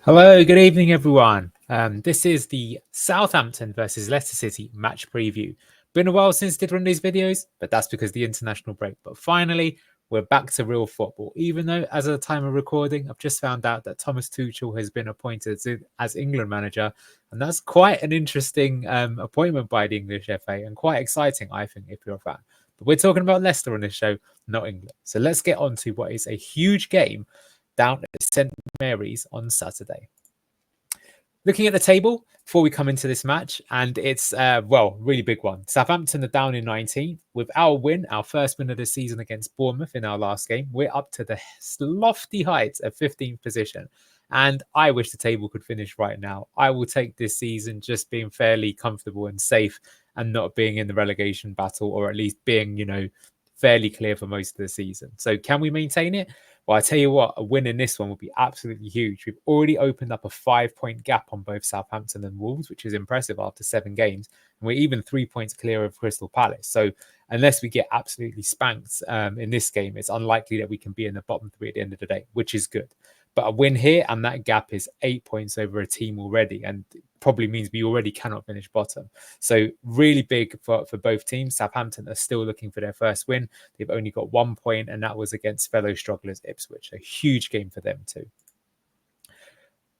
Hello, good evening, everyone. This is the Southampton versus Leicester City match preview. Been a while since I did one of these videos, but that's because of the international break. But finally, we're back to real football. Even though, as of the time of recording, I've just found out that Thomas Tuchel has been appointed as England manager, and that's quite an interesting appointment by the English FA, and quite exciting, I think, if you're a fan. But we're talking about Leicester on this show, not England. So let's get on to what is a huge game down at St Mary's on Saturday. Looking at the table before we come into this match, and it's really big one. Southampton are down in 19th. With our win, our first win of the season against Bournemouth in our last game, we're up to the lofty heights of 15th position. And I wish the table could finish right now. I will take this season just being fairly comfortable and safe and not being in the relegation battle, or at least being, fairly clear for most of the season. So can we maintain it? Well, I tell you what, a win in this one would be absolutely huge. We've already opened up a 5-point gap on both Southampton and Wolves, which is impressive after 7 games. And we're even 3 points clear of Crystal Palace. So unless we get absolutely spanked in this game, it's unlikely that we can be in the bottom 3 at the end of the day, which is good. But a win here, and that gap is 8 points over a team already, and probably means we already cannot finish bottom. So really big for both teams. Southampton are still looking for their first win. They've only got 1 point, and that was against fellow strugglers Ipswich. A huge game for them too.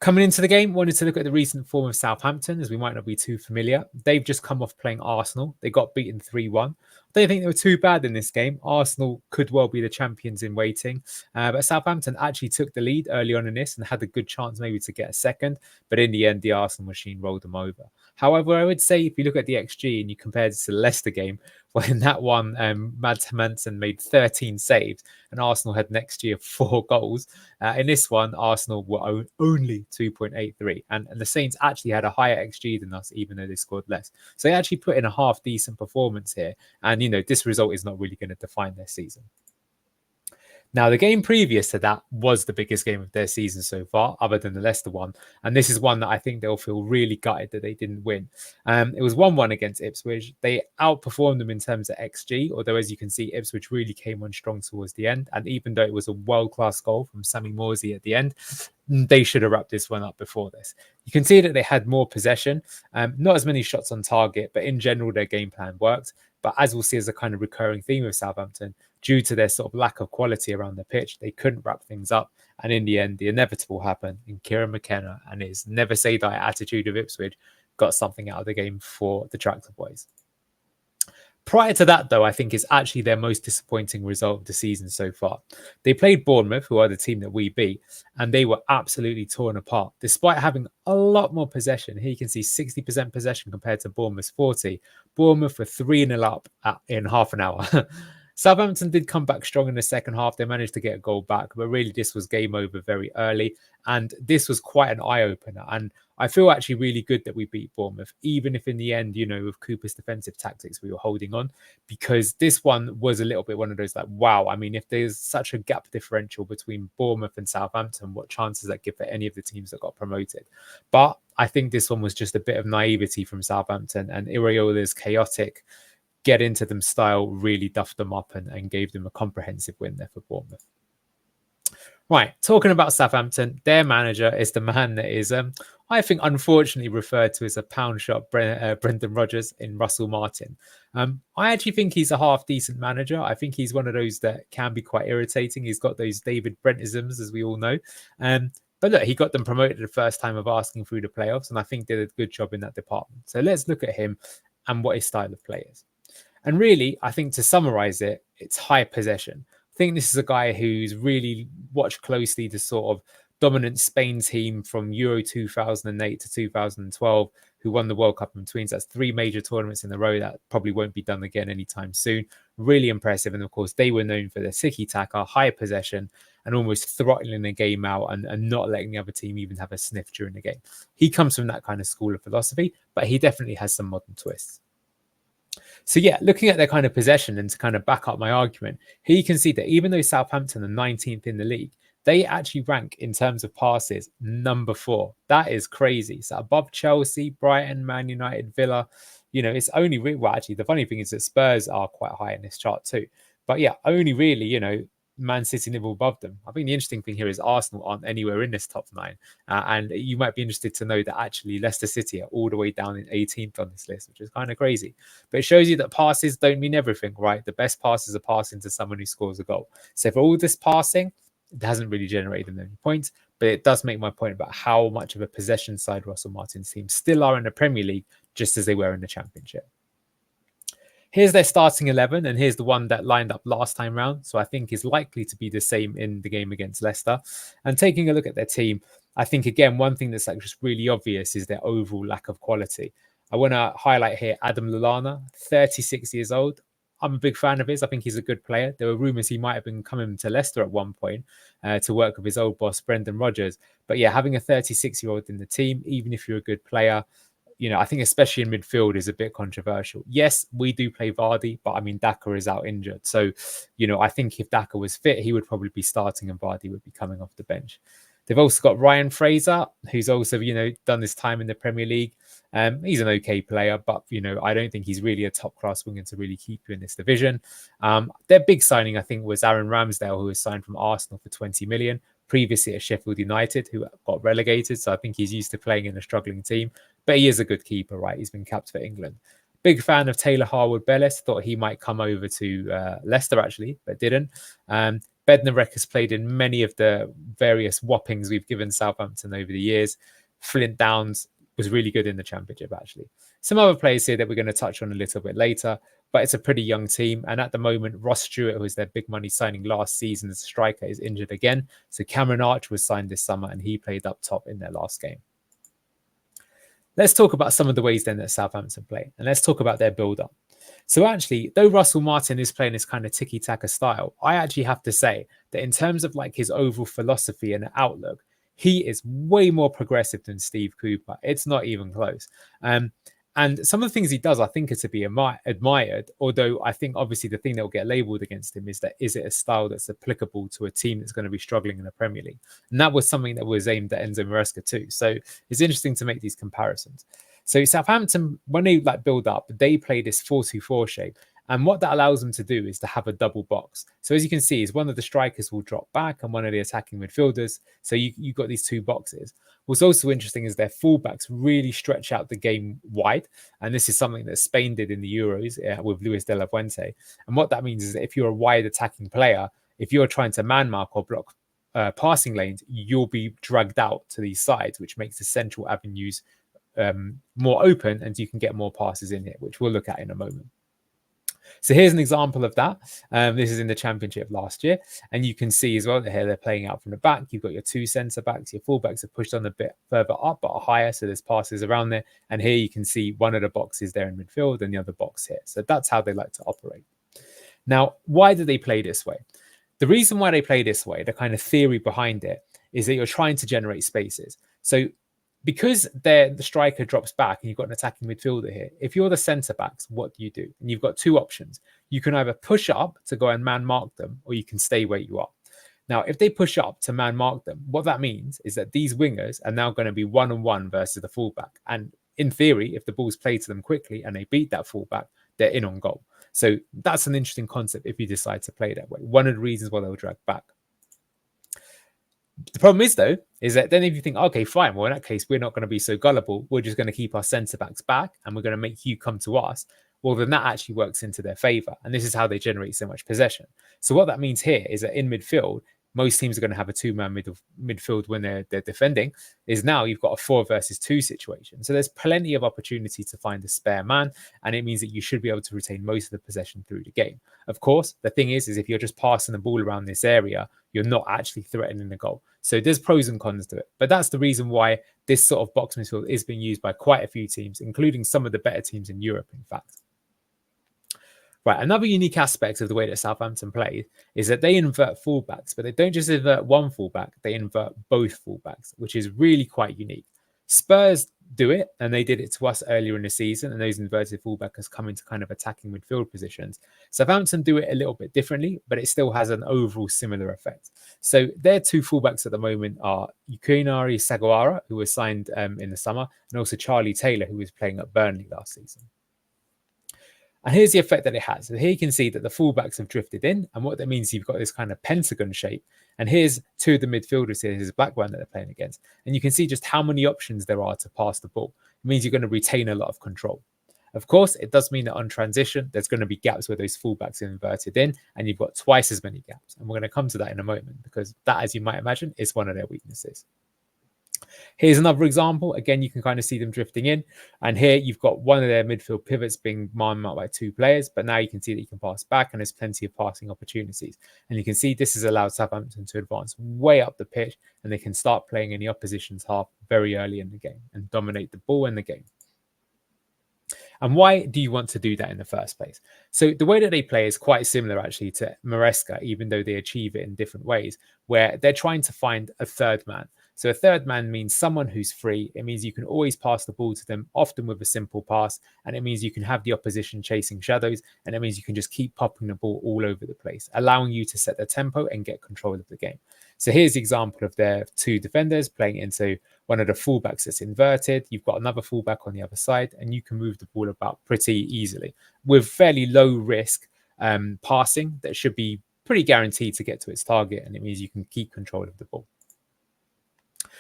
Coming into the game, wanted to look at the recent form of Southampton, as we might not be too familiar. They've just come off playing Arsenal. They got beaten 3-1. I don't think they were too bad in this game. Arsenal could well be the champions in waiting. But Southampton actually took the lead early on in this and had a good chance maybe to get a second. But in the end, the Arsenal machine rolled them over. However, I would say if you look at the XG and you compare it to the Leicester game, well, in that one, Mads Hansen made 13 saves and Arsenal had next year 4 goals. In this one, Arsenal were only 2.83. And the Saints actually had a higher XG than us, even though they scored less. So they actually put in a half decent performance here. And, this result is not really going to define their season. Now, the game previous to that was the biggest game of their season so far, other than the Leicester one. And this is one that I think they'll feel really gutted that they didn't win. It was 1-1 against Ipswich. They outperformed them in terms of XG, although, as you can see, Ipswich really came on strong towards the end. And even though it was a world-class goal from Sammy Morsy at the end, they should have wrapped this one up before this. You can see that they had more possession, not as many shots on target, but in general, their game plan worked. But as we'll see as a kind of recurring theme of Southampton, due to their sort of lack of quality around the pitch, they couldn't wrap things up. And in the end, the inevitable happened in Kieran McKenna and his never say die attitude of Ipswich got something out of the game for the Tractor Boys. Prior to that, though, I think is actually their most disappointing result of the season so far. They played Bournemouth, who are the team that we beat, and they were absolutely torn apart. Despite having a lot more possession, here you can see 60% possession compared to Bournemouth's 40. Bournemouth were 3-0 up in half an hour. Southampton did come back strong in the second half. They managed to get a goal back, but really this was game over very early. And this was quite an eye-opener. And I feel actually really good that we beat Bournemouth, even if in the end, with Cooper's defensive tactics, we were holding on, because this one was a little bit one of those like, wow, I mean, if there's such a gap differential between Bournemouth and Southampton, what chances that give for any of the teams that got promoted? But I think this one was just a bit of naivety from Southampton, and Iraola's chaotic get into them style really duffed them up and gave them a comprehensive win there for Bournemouth. Right, talking about Southampton, their manager is the man that is, I think, unfortunately referred to as a pound shot Brendan Rodgers in Russell Martin. I actually think he's a half decent manager. I think he's one of those that can be quite irritating. He's got those David Brentisms, as we all know. But look, he got them promoted the first time of asking through the playoffs, and I think did a good job in that department. So let's look at him and what his style of play is. And really, I think to summarize it, it's high possession. I think this is a guy who's really watched closely the sort of dominant Spain team from Euro 2008 to 2012, who won the World Cup in between. So that's 3 major tournaments in a row that probably won't be done again anytime soon. Really impressive. And of course, they were known for their tiki-taka, high possession, and almost throttling the game out and not letting the other team even have a sniff during the game. He comes from that kind of school of philosophy, but he definitely has some modern twists. So yeah, looking at their kind of possession and to kind of back up my argument, here you can see that even though Southampton are 19th in the league, they actually rank in terms of passes number 4. That is crazy. So above Chelsea, Brighton, Man United, Villa, it's only really, well, actually, the funny thing is that Spurs are quite high in this chart too. But yeah, only really, Man City level above them. I think the interesting thing here is Arsenal aren't anywhere in this top 9. And you might be interested to know that actually Leicester City are all the way down in 18th on this list, which is kind of crazy. But it shows you that passes don't mean everything, right? The best passes are passing to someone who scores a goal. So for all this passing, it hasn't really generated them any points. But it does make my point about how much of a possession side Russell Martin's team still are in the Premier League, just as they were in the Championship. Here's their starting 11, and here's the one that lined up last time round. So I think is likely to be the same in the game against Leicester. And taking a look at their team, I think, again, one thing that's like just really obvious is their overall lack of quality. I want to highlight here Adam Lallana, 36 years old. I'm a big fan of his. I think he's a good player. There were rumours he might have been coming to Leicester at one point to work with his old boss, Brendan Rodgers. But yeah, having a 36-year-old in the team, even if you're a good player, I think especially in midfield is a bit controversial. Yes, we do play Vardy, but I mean, Daka is out injured. So, I think if Daka was fit, he would probably be starting and Vardy would be coming off the bench. They've also got Ryan Fraser, who's also, done this time in the Premier League. He's an okay player, but, I don't think he's really a top-class winger to really keep you in this division. Their big signing, I think, was Aaron Ramsdale, who was signed from Arsenal for 20 million. Previously at Sheffield United, who got relegated. So I think he's used to playing in a struggling team. But he is a good keeper, right? He's been capped for England. Big fan of Taylor Harwood-Bellis. Thought he might come over to Leicester, actually, but didn't. Bednarek has played in many of the various whoppings we've given Southampton over the years. Flint Downs was really good in the Championship, actually. Some other players here that we're going to touch on a little bit later, but it's a pretty young team. And at the moment, Ross Stewart, who was their big money signing last season as a striker, is injured again. So Cameron Arch was signed this summer and he played up top in their last game. Let's talk about some of the ways then that Southampton play. And let's talk about their build-up. So actually, though Russell Martin is playing this kind of tiki-taka style, I actually have to say that in terms of like his overall philosophy and outlook, he is way more progressive than Steve Cooper. It's not even close. And some of the things he does, I think, are to be admired. Although I think, obviously, the thing that will get labelled against him is it a style that's applicable to a team that's going to be struggling in the Premier League? And that was something that was aimed at Enzo Maresca too. So it's interesting to make these comparisons. So Southampton, when they build up, they play this 4-2-4 shape. And what that allows them to do is to have a double box. So as you can see, is one of the strikers will drop back and one of the attacking midfielders. So you've got these two boxes. What's also interesting is their fullbacks really stretch out the game wide. And this is something that Spain did in the Euros with Luis de la Fuente. And what that means is that if you're a wide attacking player, if you're trying to man mark or block passing lanes, you'll be dragged out to these sides, which makes the central avenues more open and you can get more passes in here, which we'll look at in a moment. So here's an example of that. This is in the Championship last year. And you can see as well that here they're playing out from the back. You've got your two centre-backs. Your full-backs are pushed on a bit further up, but are higher. So there's passes around there. And here you can see one of the boxes there in midfield and the other box here. So that's how they like to operate. Now, why do they play this way? The reason why they play this way, the kind of theory behind it, is that you're trying to generate spaces. So because the striker drops back and you've got an attacking midfielder here, if you're the centre-backs, what do? And you've got two options. You can either push up to go and man-mark them, or you can stay where you are. Now, if they push up to man-mark them, what that means is that these wingers are now going to be one-on-one versus the fullback. And in theory, if the ball's played to them quickly and they beat that fullback, they're in on goal. So that's an interesting concept if you decide to play that way. One of the reasons why they'll drag back. The problem is, though, is that then if you think, okay, fine, well, in that case, we're not going to be so gullible. We're just going to keep our centre-backs back and we're going to make you come to us. Well, then that actually works into their favour. And this is how they generate so much possession. So what that means here is that in midfield, most teams are going to have a two-man midfield when they're defending, is now you've got a 4 versus 2 situation. So there's plenty of opportunity to find a spare man, and it means that you should be able to retain most of the possession through the game. Of course, the thing is if you're just passing the ball around this area, you're not actually threatening the goal. So there's pros and cons to it. But that's the reason why this sort of box midfield is being used by quite a few teams, including some of the better teams in Europe, in fact. Right, another unique aspect of the way that Southampton play is that they invert fullbacks, but they don't just invert one fullback, they invert both fullbacks, which is really quite unique. Spurs do it, and they did it to us earlier in the season, and those inverted fullbacks come into kind of attacking midfield positions. Southampton do it a little bit differently, but it still has an overall similar effect. So their two fullbacks at the moment are Yukinari Sagawara, who was signed in the summer, and also Charlie Taylor, who was playing at Burnley last season. And here's the effect that it has. So here you can see that the fullbacks have drifted in. And what that means, you've got this kind of pentagon shape. And here's two of the midfielders here. Here's Blackburn that they're playing against. And you can see just how many options there are to pass the ball. It means you're going to retain a lot of control. Of course, it does mean that on transition, there's going to be gaps where those fullbacks are inverted in, and you've got twice as many gaps. And we're going to come to that in a moment, because that, as you might imagine, is one of their weaknesses. Here's another example. Again, you can kind of see them drifting in. And here you've got one of their midfield pivots being marked by two players. But now you can see that you can pass back, and there's plenty of passing opportunities. And you can see this has allowed Southampton to advance way up the pitch, and they can start playing in the opposition's half very early in the game and dominate the ball in the game. And why do you want to do that in the first place? So the way that they play is quite similar actually to Maresca, even though they achieve it in different ways, where they're trying to find a third man. So a third man means someone who's free. It means you can always pass the ball to them, often with a simple pass. And it means you can have the opposition chasing shadows. And it means you can just keep popping the ball all over the place, allowing you to set the tempo and get control of the game. So here's the example of their two defenders playing into one of the fullbacks that's inverted. You've got another fullback on the other side, and you can move the ball about pretty easily with fairly low risk passing that should be pretty guaranteed to get to its target. And it means you can keep control of the ball.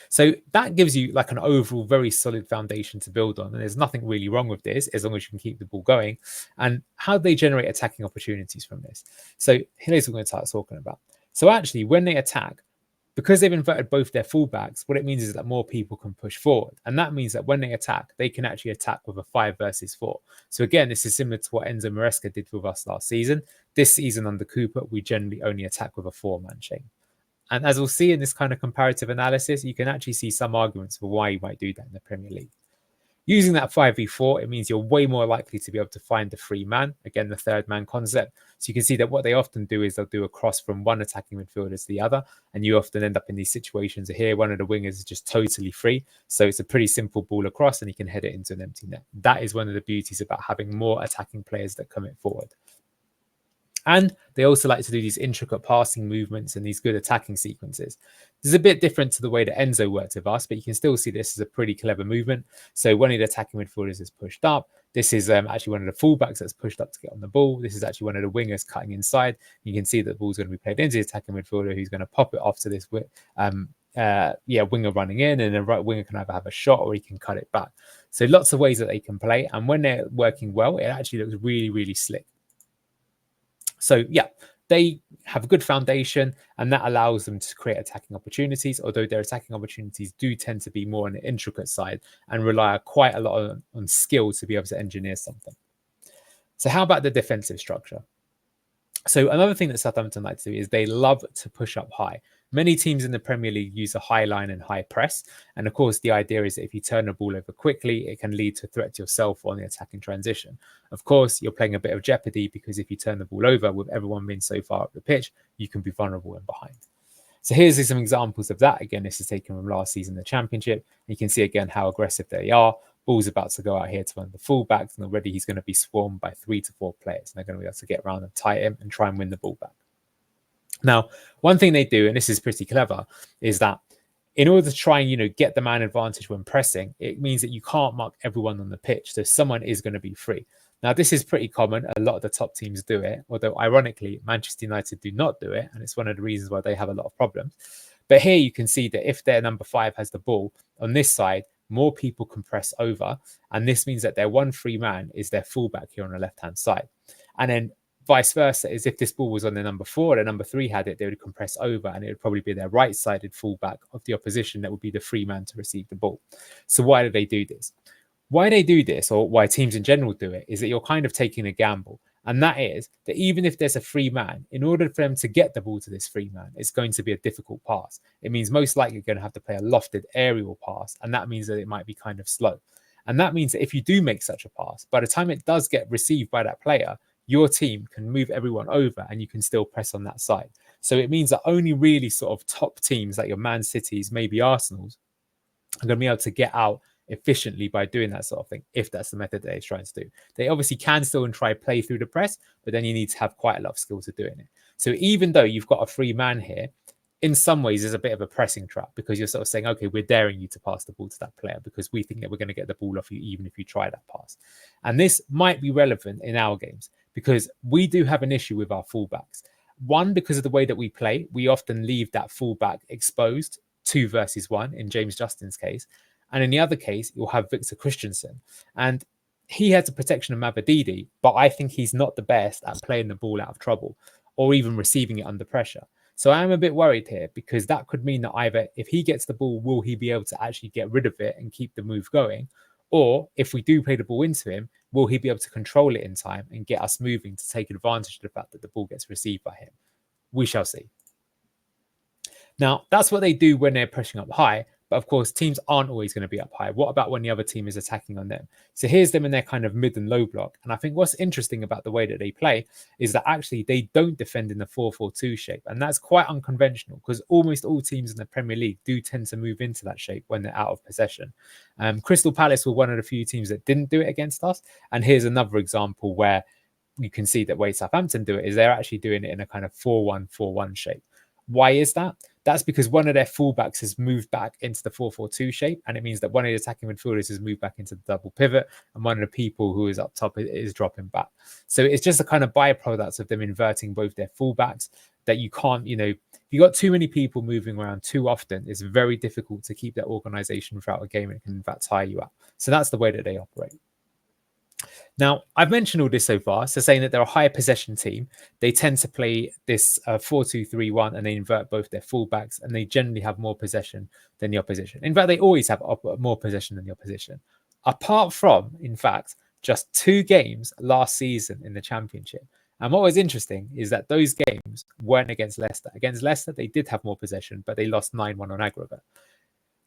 So that gives you like an overall very solid foundation to build on. And there's nothing really wrong with this as long as you can keep the ball going. And how do they generate attacking opportunities from this? So here's what we're going to start talking about. So actually, when they attack, because they've inverted both their fullbacks, what it means is that more people can push forward. And that means that when they attack, they can actually attack with a 5 versus 4. So again, this is similar to what Enzo Maresca did with us last season. This season under Cooper, we generally only attack with a 4-man chain. And as we'll see in this kind of comparative analysis, you can actually see some arguments for why you might do that in the Premier League. Using that 5v4, it means you're way more likely to be able to find the free man, again, the third man concept. So you can see that what they often do is they'll do a cross from one attacking midfielder to the other, and you often end up in these situations here. One of the wingers is just totally free. So it's a pretty simple ball across, and you can head it into an empty net. That is one of the beauties about having more attacking players that come it forward. And they also like to do these intricate passing movements and these good attacking sequences. This is a bit different to the way that Enzo worked with us, but you can still see this as a pretty clever movement. So one of the attacking midfielders is pushed up. This is actually one of the fullbacks that's pushed up to get on the ball. This is actually one of the wingers cutting inside. You can see that the ball's going to be played into the attacking midfielder, who's going to pop it off to this winger running in, and the right winger can either have a shot or he can cut it back. So lots of ways that they can play. And when they're working well, it actually looks really, really slick. So yeah, they have a good foundation, and that allows them to create attacking opportunities, although their attacking opportunities do tend to be more on the intricate side and rely quite a lot on skill to be able to engineer something. So how about the defensive structure? So another thing that Southampton like to do is they love to push up high. Many teams in the Premier League use a high line and high press. And of course, the idea is that if you turn the ball over quickly, it can lead to a threat to yourself on the attacking transition. Of course, you're playing a bit of jeopardy because if you turn the ball over with everyone being so far up the pitch, you can be vulnerable and behind. So here's some examples of that. Again, this is taken from last season, the Championship. You can see again how aggressive they are. Ball's about to go out here to one of the fullbacks, and already he's going to be swarmed by 3 to 4 players. And they're going to be able to get around and tie him and try and win the ball back. Now, one thing they do, and this is pretty clever, is that in order to try and, get the man advantage when pressing, it means that you can't mark everyone on the pitch. So someone is going to be free. Now, this is pretty common. A lot of the top teams do it, although ironically, Manchester United do not do it. And it's one of the reasons why they have a lot of problems. But here you can see that if their number 5 has the ball on this side, more people can press over. And this means that their one free man is their fullback here on the left-hand side. And then vice versa is if this ball was on their number 4, their number 3 had it, they would compress over, and it would probably be their right-sided fullback of the opposition that would be the free man to receive the ball. So why do they do this? Why they do this, or why teams in general do it, is that you're kind of taking a gamble. And that is that even if there's a free man, in order for them to get the ball to this free man, it's going to be a difficult pass. It means most likely you're going to have to play a lofted aerial pass, and that means that it might be kind of slow. And that means that if you do make such a pass, by the time it does get received by that player, your team can move everyone over and you can still press on that side. So it means that only really sort of top teams like your Man Cities, maybe Arsenal's, are going to be able to get out efficiently by doing that sort of thing, if that's the method that they're trying to do. They obviously can still and try play through the press, but then you need to have quite a lot of skill to doing it. So even though you've got a free man here, in some ways is a bit of a pressing trap, because you're sort of saying, okay, we're daring you to pass the ball to that player because we think that we're going to get the ball off you even if you try that pass. And this might be relevant in our games because we do have an issue with our fullbacks. One, because of the way that we play, we often leave that fullback exposed 2 versus 1 in James Justin's case. And in the other case, you'll have Victor Christensen. And he has a protection of Mavadidi, but I think he's not the best at playing the ball out of trouble or even receiving it under pressure. So I am a bit worried here because that could mean that either if he gets the ball, will he be able to actually get rid of it and keep the move going? Or if we do play the ball into him, will he be able to control it in time and get us moving to take advantage of the fact that the ball gets received by him? We shall see. Now, that's what they do when they're pushing up high. But of course, teams aren't always going to be up high. What about when the other team is attacking on them? So here's them in their kind of mid and low block. And I think what's interesting about the way that they play is that actually they don't defend in the 4-4-2 shape. And that's quite unconventional because almost all teams in the Premier League do tend to move into that shape when they're out of possession. Crystal Palace were one of the few teams that didn't do it against us. And here's another example where you can see that way Southampton do it is they're actually doing it in a kind of 4-1-4-1 shape. Why is that? That's because one of their fullbacks has moved back into the 4-4-2 shape, and it means that one of the attacking midfielders has moved back into the double pivot, and one of the people who is up top is dropping back. So it's just a kind of byproduct of them inverting both their fullbacks that you can't, if you got too many people moving around too often, it's very difficult to keep that organization throughout a game. It can in fact tire you out. So that's the way that they operate. Now, I've mentioned all this so far, so saying that they're a higher possession team. They tend to play this 4-2-3-1 and they invert both their fullbacks, and they generally have more possession than the opposition. In fact, they always have more possession than the opposition. Apart from, in fact, just 2 games last season in the Championship. And what was interesting is that those games weren't against Leicester. Against Leicester, they did have more possession, but they lost 9-1 on aggregate.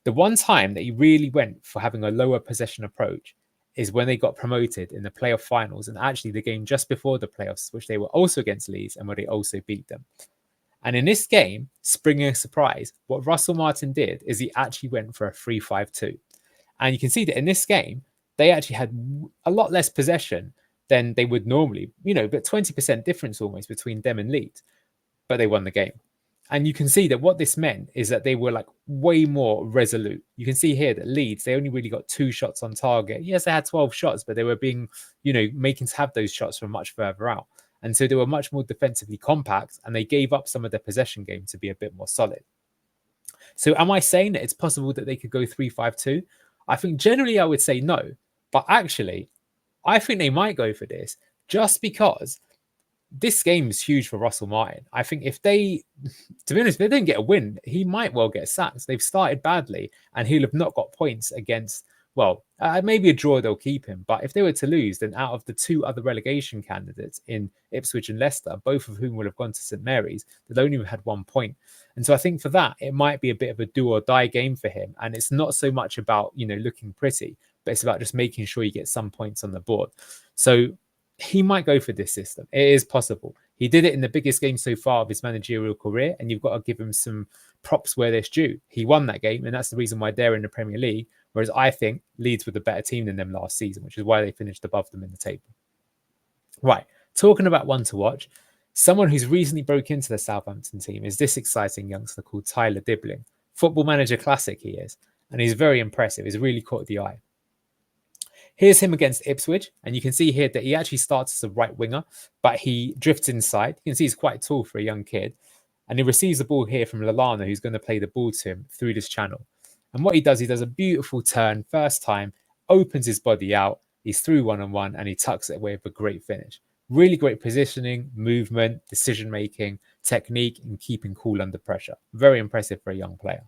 The one time that he really went for having a lower possession approach is when they got promoted in the playoff finals, and actually the game just before the playoffs, which they were also against Leeds and where they also beat them. And in this game, springing a surprise, what Russell Martin did is he actually went for a 3-5-2. And you can see that in this game, they actually had a lot less possession than they would normally, but 20% difference almost between them and Leeds, but they won the game. And you can see that what this meant is that they were like way more resolute. You can see here that Leeds, they only really got 2 shots on target. Yes, they had 12 shots, but they were being, making to have those shots from much further out. And so they were much more defensively compact, and they gave up some of their possession game to be a bit more solid. So am I saying that it's possible that they could go 3-5-2? I think generally I would say no. But actually, I think they might go for this just because this game is huge for Russell Martin. I think to be honest, if they don't get a win, he might well get sacked. They've started badly and he'll have not got points against, maybe a draw, they'll keep him. But if they were to lose, then out of the 2 other relegation candidates in Ipswich and Leicester, both of whom will have gone to St Mary's, they'll only have had 1 point. And so I think for that, it might be a bit of a do or die game for him. And it's not so much about, looking pretty, but it's about just making sure you get some points on the board. So he might go for this system. It is possible. He did it in the biggest game so far of his managerial career, and you've got to give him some props where it's due. He won that game, and that's the reason why they're in the Premier League, whereas I think Leeds were the better team than them last season, which is why they finished above them in the table. Right, talking about one to watch, someone who's recently broke into the Southampton team is this exciting youngster called Tyler Dibbling. Football Manager Classic he is, and he's very impressive. He's really caught the eye. Here's him against Ipswich, and you can see here that he actually starts as a right winger, but he drifts inside. You can see he's quite tall for a young kid, and he receives the ball here from Lallana, who's going to play the ball to him through this channel. And what he does a beautiful turn, first time, opens his body out, he's through one-on-one, and he tucks it away with a great finish. Really great positioning, movement, decision-making, technique, and keeping cool under pressure. Very impressive for a young player.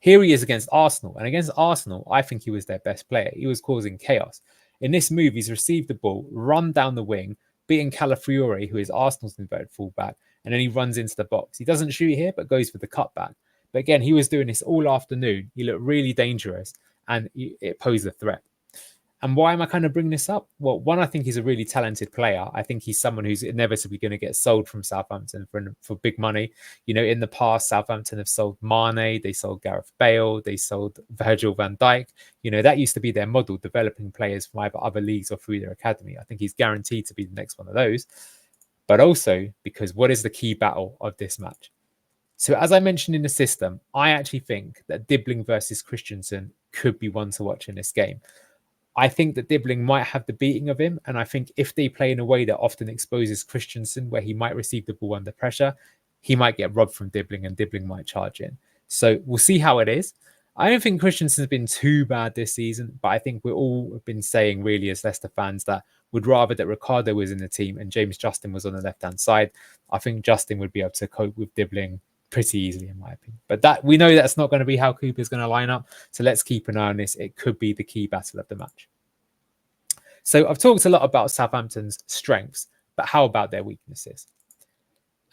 Here he is against Arsenal. And against Arsenal, I think he was their best player. He was causing chaos. In this move, he's received the ball, run down the wing, beating Calafiore, who is Arsenal's inverted fullback, and then he runs into the box. He doesn't shoot here, but goes for the cutback. But again, he was doing this all afternoon. He looked really dangerous, and it posed a threat. And why am I kind of bringing this up? Well, one, I think he's a really talented player. I think he's someone who's inevitably going to get sold from Southampton for big money. In the past, Southampton have sold Mane, they sold Gareth Bale, they sold Virgil van Dijk. That used to be their model, developing players from either other leagues or through their academy. I think he's guaranteed to be the next one of those. But also because what is the key battle of this match? So as I mentioned in the system, I actually think that Dibbling versus Christensen could be one to watch in this game. I think that Dibbling might have the beating of him. And I think if they play in a way that often exposes Christensen, where he might receive the ball under pressure, he might get robbed from Dibbling and Dibbling might charge in. So we'll see how it is. I don't think Christensen's been too bad this season, but I think we're all been saying really as Leicester fans that would rather that Ricardo was in the team and James Justin was on the left-hand side. I think Justin would be able to cope with Dibbling pretty easily, in my opinion. But that we know that's not going to be how Cooper's going to line up. So let's keep an eye on this. It could be the key battle of the match. So I've talked a lot about Southampton's strengths, but how about their weaknesses?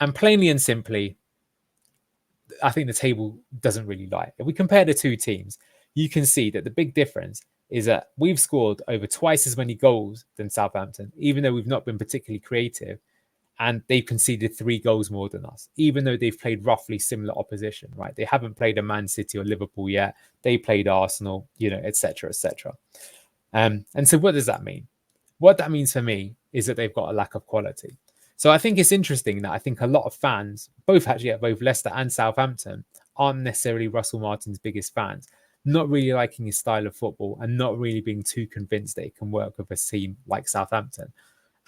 And plainly and simply, I think the table doesn't really lie. If we compare the two teams, you can see that the big difference is that we've scored over twice as many goals than Southampton, even though we've not been particularly creative. And they've conceded 3 goals more than us, even though they've played roughly similar opposition, right? They haven't played a Man City or Liverpool yet. They played Arsenal, etc., etc. And so what does that mean? What that means for me is that they've got a lack of quality. So I think it's interesting that I think a lot of fans, both Leicester and Southampton, aren't necessarily Russell Martin's biggest fans, not really liking his style of football and not really being too convinced that it can work with a team like Southampton.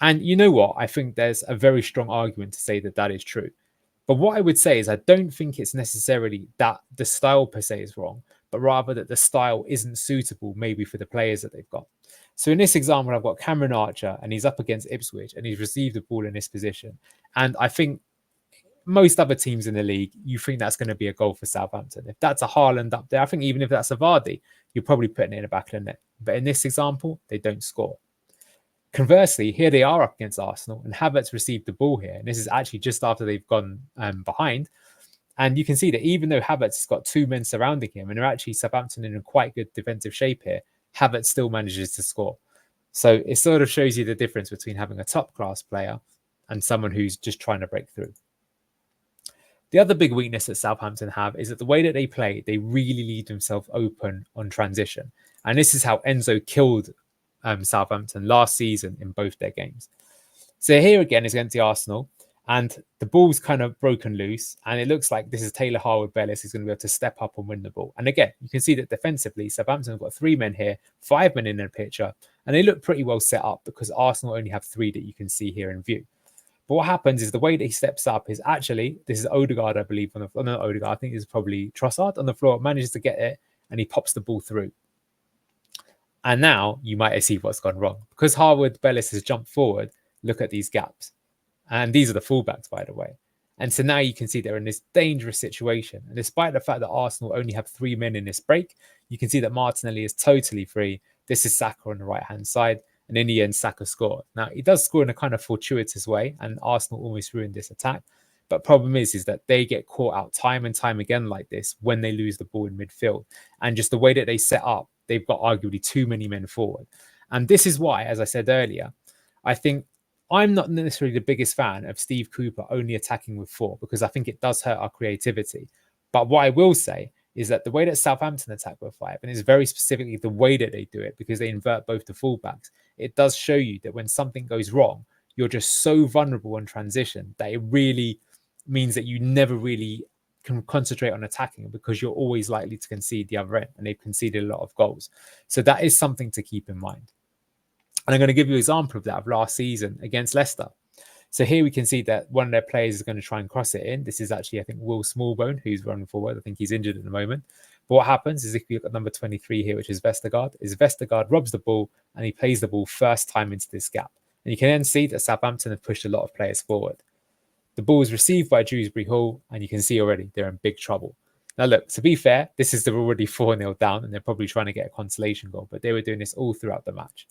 And you know what? I think there's a very strong argument to say that that is true. But what I would say is I don't think it's necessarily that the style per se is wrong, but rather that the style isn't suitable maybe for the players that they've got. So in this example, I've got Cameron Archer and he's up against Ipswich and he's received the ball in this position. And I think most other teams in the league, you think that's going to be a goal for Southampton. If that's a Haaland up there, I think even if that's a Vardy, you're probably putting it in the back of the net. But in this example, they don't score. Conversely, here they are up against Arsenal and Havertz received the ball here. And this is actually just after they've gone behind. And you can see that even though Havertz has got 2 men surrounding him and they're actually Southampton in a quite good defensive shape here, Havertz still manages to score. So it sort of shows you the difference between having a top-class player and someone who's just trying to break through. The other big weakness that Southampton have is that the way that they play, they really leave themselves open on transition. And this is how Enzo killed Southampton last season in both their games. So here again is against the Arsenal and the ball's kind of broken loose and it looks like this is Taylor Harwood-Bellis who's going to be able to step up and win the ball. And again, you can see that defensively, Southampton have got 3 men here, 5 men in the picture, and they look pretty well set up because Arsenal only have 3 that you can see here in view. But what happens is the way that he steps up is actually, this is Odegaard, I believe, on the floor. Not Odegaard, I think this is probably Trossard on the floor, manages to get it and he pops the ball through. And now you might see what's gone wrong. Because Harwood-Bellis has jumped forward, look at these gaps. And these are the fullbacks, by the way. And so now you can see they're in this dangerous situation. And despite the fact that Arsenal only have 3 men in this break, you can see that Martinelli is totally free. This is Saka on the right-hand side. And in the end, Saka scored. Now, he does score in a kind of fortuitous way. And Arsenal almost ruined this attack. But problem is that they get caught out time and time again like this when they lose the ball in midfield. And just the way that they set up, they've got arguably too many men forward. And this is why, as I said earlier, I think I'm not necessarily the biggest fan of Steve Cooper only attacking with 4 because I think it does hurt our creativity. But what I will say is that the way that Southampton attack with 5, and it's very specifically the way that they do it because they invert both the fullbacks, it does show you that when something goes wrong, you're just so vulnerable on transition that it really means that you never really can concentrate on attacking because you're always likely to concede the other end, and they've conceded a lot of goals. So that is something to keep in mind. And I'm going to give you an example of that of last season against Leicester. So here we can see that one of their players is going to try and cross it in. This is actually, I think, Will Smallbone, who's running forward. I think he's injured at the moment. But what happens is if you look at number 23 here, which is Vestergaard robs the ball and he plays the ball first time into this gap. And you can then see that Southampton have pushed a lot of players forward. The ball is received by Dewsbury Hall, and you can see already they're in big trouble. Now, look, to be fair, this is they're already 4-0 down, and they're probably trying to get a consolation goal, but they were doing this all throughout the match.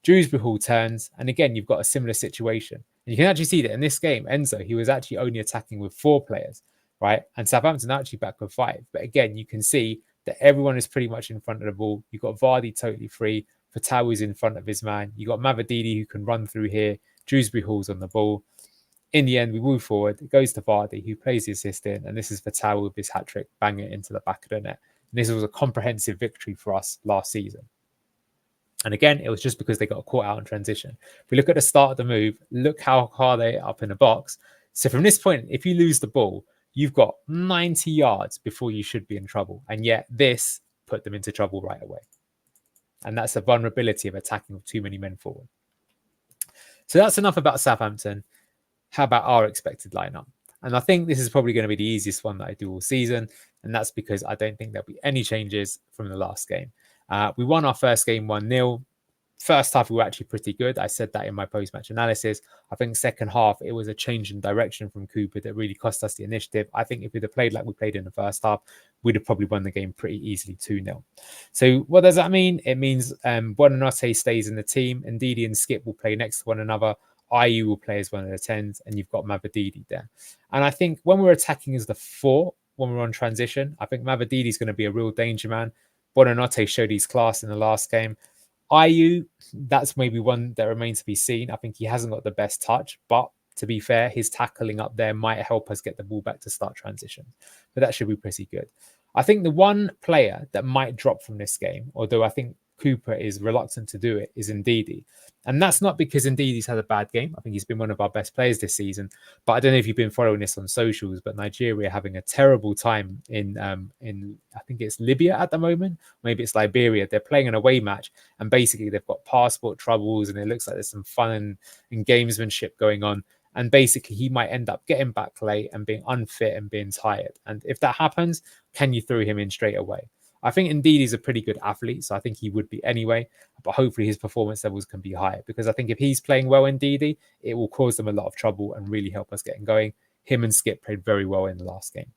Dewsbury Hall turns, and again, you've got a similar situation. And you can actually see that in this game, Enzo, he was actually only attacking with 4 players, right? And Southampton actually back with 5. But again, you can see that everyone is pretty much in front of the ball. You've got Vardy totally free. Fatawu is in front of his man. You've got Mavididi who can run through here. Dewsbury Hall's on the ball. In the end, we move forward. It goes to Vardy, who plays the assist in, and this is Fatawu with his hat-trick, bang it into the back of the net. And this was a comprehensive victory for us last season. And again, it was just because they got caught out in transition. If we look at the start of the move, look how hard they are up in the box. So from this point, if you lose the ball, you've got 90 yards before you should be in trouble. And yet this put them into trouble right away. And that's the vulnerability of attacking with too many men forward. So that's enough about Southampton. How about our expected lineup? And I think this is probably going to be the easiest one that I do all season. And that's because I don't think there'll be any changes from the last game. We won our first game 1-0. First half, we were actually pretty good. I said that in my post-match analysis. I think second half, it was a change in direction from Cooper that really cost us the initiative. I think if we'd have played like we played in the first half, we'd have probably won the game pretty easily 2-0. So what does that mean? It means Buonanotte stays in the team. Ndidi and Skip will play next to one another. Ayew will play as one of the 10s, and you've got Mavididi there. And I think when we're attacking as the 4, when we're on transition, I think Mavididi is going to be a real danger man. Buonanotte showed his class in the last game. Ayew, that's maybe one that remains to be seen. I think he hasn't got the best touch, but to be fair, his tackling up there might help us get the ball back to start transition. But that should be pretty good. I think the one player that might drop from this game, although I think Cooper is reluctant to do it, is Ndidi. And that's not because Ndidi's had a bad game. I think he's been one of our best players this season. But I don't know if you've been following this on socials, but Nigeria are having a terrible time in I think it's Libya at the moment. Maybe it's Liberia. They're playing an away match, and basically they've got passport troubles, and it looks like there's some fun and gamesmanship going on. And basically, he might end up getting back late and being unfit and being tired. And if that happens, can you throw him in straight away? I think indeed he's a pretty good athlete, so I think he would be anyway. But hopefully his performance levels can be higher, because I think if he's playing well in Ndidi, it will cause them a lot of trouble and really help us getting going. Him and Skip played very well in the last game.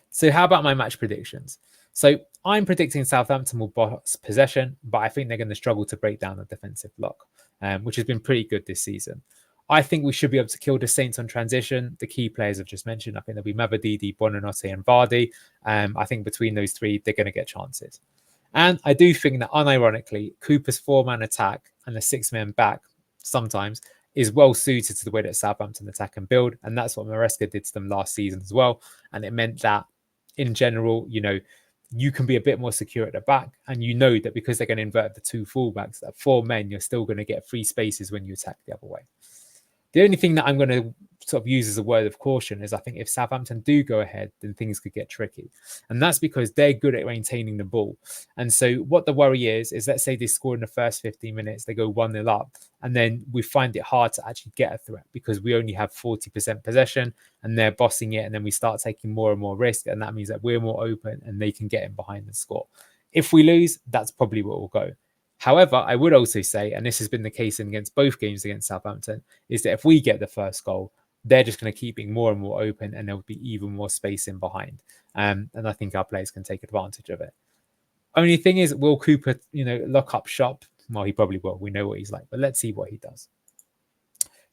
So how about my match predictions? So I'm predicting Southampton will boss possession, but I think they're going to struggle to break down the defensive block, which has been pretty good this season. I think we should be able to kill the Saints on transition. The key players I've just mentioned, I think there'll be Mavididi, Buonanotte and Vardy. I think between those three, they're going to get chances. And I do think that unironically, Cooper's 4-man attack and the 6-man back sometimes is well suited to the way that Southampton attack and build. And that's what Maresca did to them last season as well. And it meant that in general, you can be a bit more secure at the back, and you know that because they're going to invert the 2 fullbacks, that 4 men, you're still going to get free spaces when you attack the other way. The only thing that I'm going to sort of use as a word of caution is I think if Southampton do go ahead, then things could get tricky. And that's because they're good at maintaining the ball. And so what the worry is let's say they score in the first 15 minutes, they go 1-0 up, and then we find it hard to actually get a threat because we only have 40% possession and they're bossing it. And then we start taking more and more risk. And that means that we're more open and they can get in behind the score. If we lose, that's probably where we'll go. However, I would also say, and this has been the case against both games against Southampton, is that if we get the first goal, they're just going to keep being more and more open and there'll be even more space in behind. And I think our players can take advantage of it. Only thing is, will Cooper, lock up shop? Well, he probably will. We know what he's like, but let's see what he does.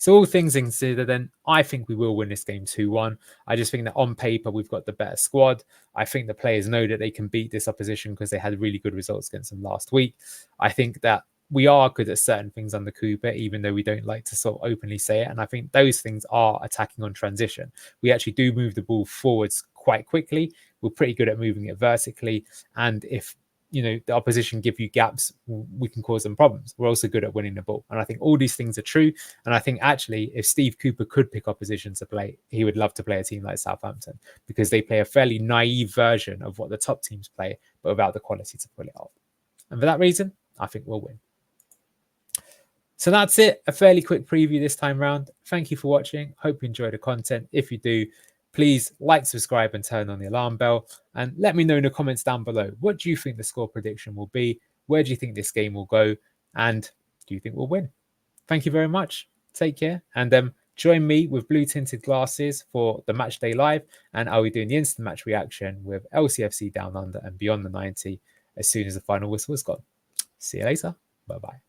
So all things considered, then I think we will win this game 2-1. I just think that on paper, we've got the better squad. I think the players know that they can beat this opposition because they had really good results against them last week. I think that we are good at certain things under Cooper, even though we don't like to sort of openly say it. And I think those things are attacking on transition. We actually do move the ball forwards quite quickly. We're pretty good at moving it vertically. And if the opposition give you gaps, we can cause them problems. We're also good at winning the ball. And I think all these things are true. And I think actually, if Steve Cooper could pick opposition to play, he would love to play a team like Southampton because they play a fairly naive version of what the top teams play, but without the quality to pull it off. And for that reason, I think we'll win. So that's it. A fairly quick preview this time round. Thank you for watching. Hope you enjoy the content. If you do, please like, subscribe and turn on the alarm bell. And let me know in the comments down below. What do you think the score prediction will be? Where do you think this game will go? And do you think we'll win? Thank you very much. Take care. And join me with blue tinted glasses for the match day live. And I'll be doing the instant match reaction with LCFC Down Under and Beyond the 90 as soon as the final whistle is gone. See you later. Bye-bye.